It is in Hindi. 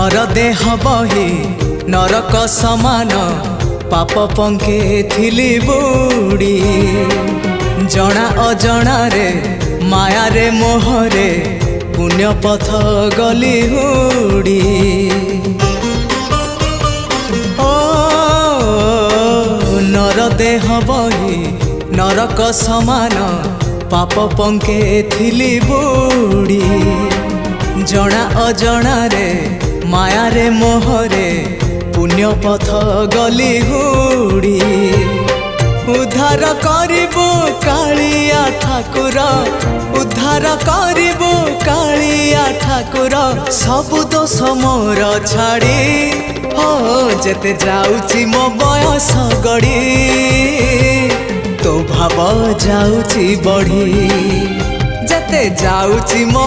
नर देह बही नरक समान पाप पंके थिली बुड़ी जना अजना रे माया रे मोहरे पुण्य पथ गली हुड़ी। ओ नर देह बही नरक समान पाप पंके थिली बुड़ी जना अजना रे माया रे मोहरे पुण्य पथ गली हुड़ी। उद्धार करिबो कालिया ठाकुर उद्धार करिबो कालिया ठाकुर सबु दोष मोर छाड़ी हो जेते जाउची मो बयस गड़ी तो भाव जाउची बढ़ी जेते जाउची मो